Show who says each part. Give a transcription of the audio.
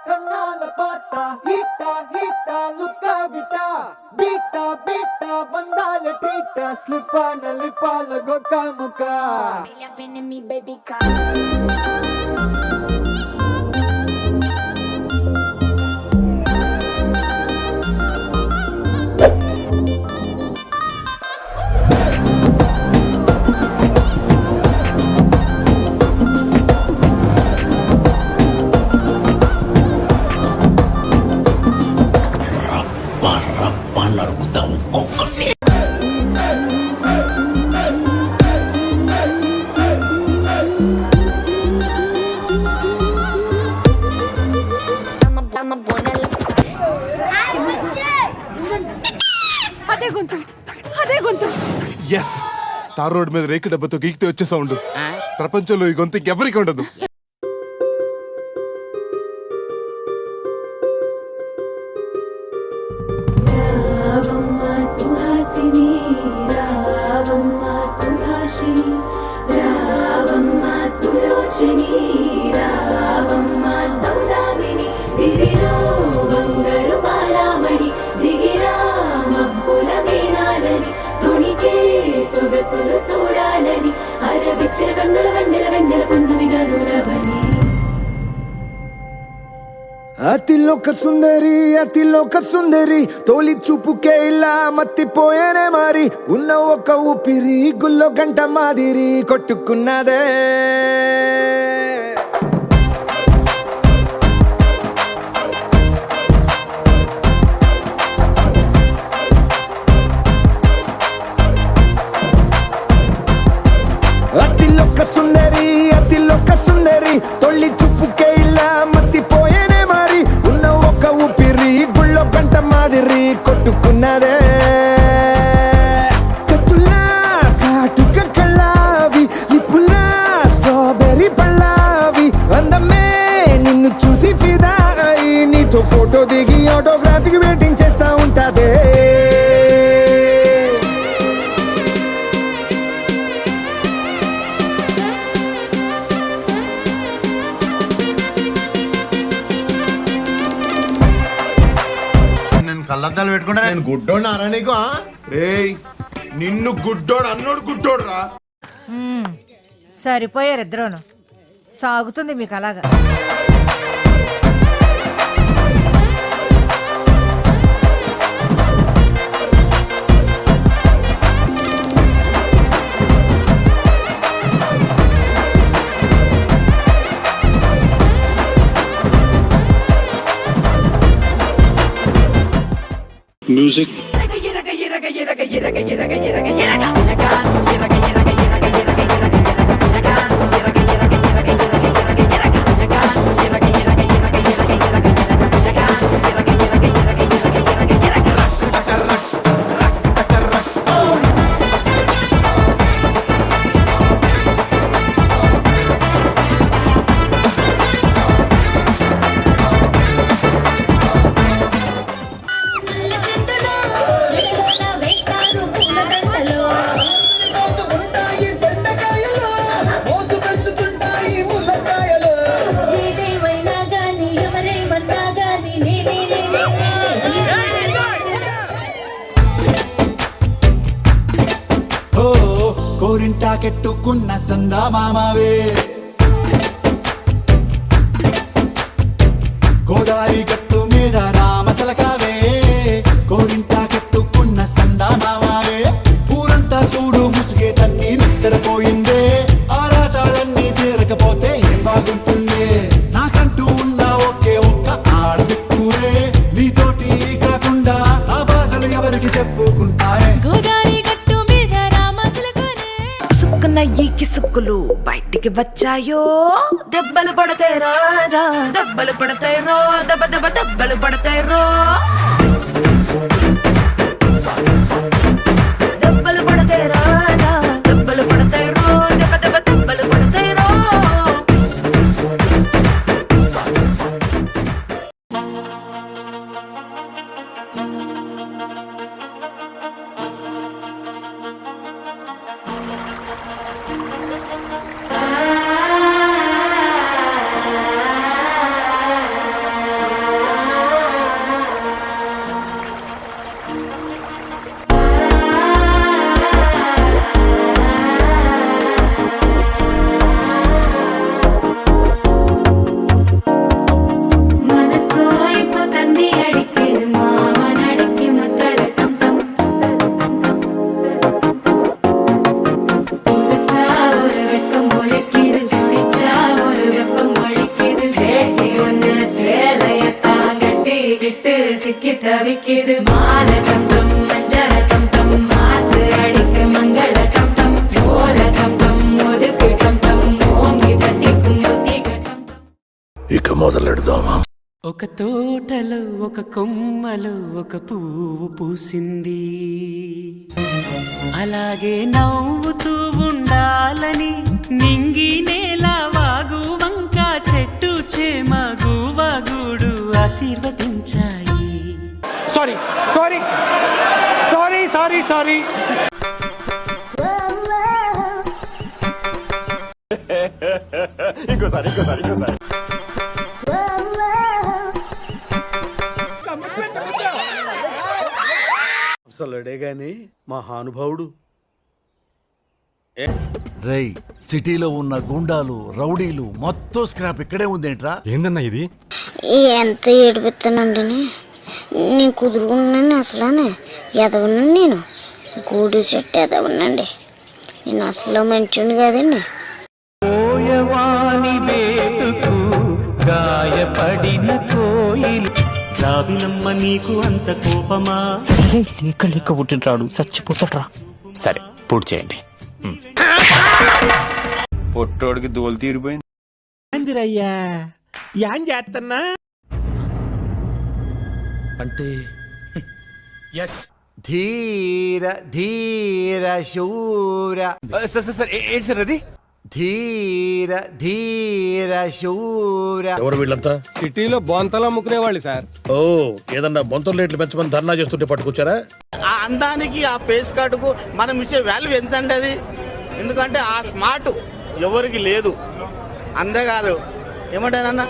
Speaker 1: కన్నాల పాత హిట్ట హిట్ట లుక్క విట బీట బీట వందాల ట్రీట స్లిపాన లిపాల గొక్క ముక్క
Speaker 2: yes tar road మీద రేకు డబ్బతో గీకితే వచ్చే సౌండ్ ప్రపంచంలో ఈ గొంతు ఇంకెవరికి ఉండదు.
Speaker 3: చూడాలని అరవిచ్చిన కన్నుల వెన్నెల వెన్నెల పున్నమిగా నులవని
Speaker 1: అతిలోక సుందరి తోలి చూపుకే ఇలా మత్తిపోయేనే మారి ఉన్న ఒక ఊపిరి గుల్లో గంట మాదిరి కొట్టుకున్నదే అతిలోక సుందరి తొలి చూపుకే ఇలా మత్తిపోయేనే మారి ఉన్న ఒక ఊపిరి గుళ్ళో గంట మాదిరి కొట్టుకున్నదే కత్తులా కాటుక కళ్ళావి లిప్పులా స్ట్రాబెర్రీ పళ్ళావి అందమే నిన్ను చూసి ఫిదా అయి నీతో ఫోటో దిగి ఆటోగ్రాఫీకి వెయిటింగ్ చేస్తా ఉంటాదే.
Speaker 4: కళ్ళద్దాలు పెట్టుకుంటా నేను గుడ్డోడు అరా నీకు రేయ్ నిన్ను గుడ్డోడు అన్నోడు గుడ్డోడు రా.
Speaker 5: సరిపోయారు ఇద్దరును. సాగుతుంది మీకు అలాగా.
Speaker 6: Music.
Speaker 7: కెట్టుకున్న సందా మామవే గోదారి గట్టు మీద రామసలకావే కోరింటా కెట్టుకున్న సందా మామవే ఊరంతా చూడు ముసుగే తన్ని నిద్రపోయిందే ఆరాటాలన్నీ తీరకపోతే ఏం బాగుంటుందే నాకంటూ ఉన్న ఒకే ఒక్క ఆడదిక్కురే నీతోటి కాకుండా ఆ బాధలు ఎవరికి చెప్పుకుంటారే
Speaker 3: ఈ కిసుక్కులు బయటికి వచ్చాయో దెబ్బలు పడతాయి రాజా దెబ్బలు పడతాయి రో దెబ్బ దెబ్బ దెబ్బలు పడతాయి రో దెబ్బలు పడతాయి రాజా దెబ్బలు పడతాయి రో దెబ్బ దెబ్బ దెబ్బలు పడతాయి రో. தவிக்குது மாலை சட்டம் மஞ்சள சட்டம் மாத்து அடிக்கு மங்கள சட்டம் ஓல சட்டம் ஒதுக்கு சட்டம் ஓங்கி தட்டிக்கும் புத்தி கட்டம்.
Speaker 7: ఇక మొదలెడదామా?
Speaker 6: ఒక తోటలో ఒక కొమ్మలో ఒక పువ్వు పూసింది, అలాగే నవ్వుతూ ఉండాలని నింగి నేల వాగు వంక చెట్టు చేమ గువగూడు ఆశీర్వదించాయి.
Speaker 8: Sorry sorry sorry sorry sorry
Speaker 9: అసలుడే గాని మహానుభావుడు.
Speaker 7: రేయ్, సిటీలో ఉన్న గుండాలు రౌడీలు మొత్తం స్క్రాప్ ఇక్కడే ఉందేంట్రా?
Speaker 10: ఏందన్నా ఇది?
Speaker 11: ఎంత ఏడిపిస్తానండి నేను కుదురుకున్నాను. అసలు ఎదవనండి, నేను గూడు చెట్టు ఎదవనండి, నేను అసలు మంచిని కాదండి.
Speaker 6: గాయపడిన కోయిలు రావినమ్మ నీకు అంత కోపమా?
Speaker 8: లేక లేక పుట్టినరాడు చచ్చిపోతాడ్రా.
Speaker 10: సరే పూర్తి చేయండి.
Speaker 4: పొట్టోడికి దోలు తీరిపోయింది.
Speaker 8: అందిరయ్యా ఏం చేస్తున్నా
Speaker 9: అంటే
Speaker 7: ధీర ధీర శూర
Speaker 10: ఏంటి సార్ అది?
Speaker 7: ధీర ధీర శూర.
Speaker 9: ఎవరు వీళ్ళంతా?
Speaker 8: సిటీలో బొంతలా అమ్ముకునే వాళ్ళు సార్.
Speaker 9: ఓ, ఏదన్నా బొంతలు రేట్లు పెంచమని ధర్నా చేస్తుంటే పట్టుకొచ్చారా?
Speaker 8: ఆ అందానికి ఆ పేస్ కార్డుకు మనం ఇచ్చే వాల్యూ ఎంత అండి అది? ఎందుకంటే ఆ స్మార్ట్ ఎవరికి లేదు. అంతేకాదు ఏమంటారన్నా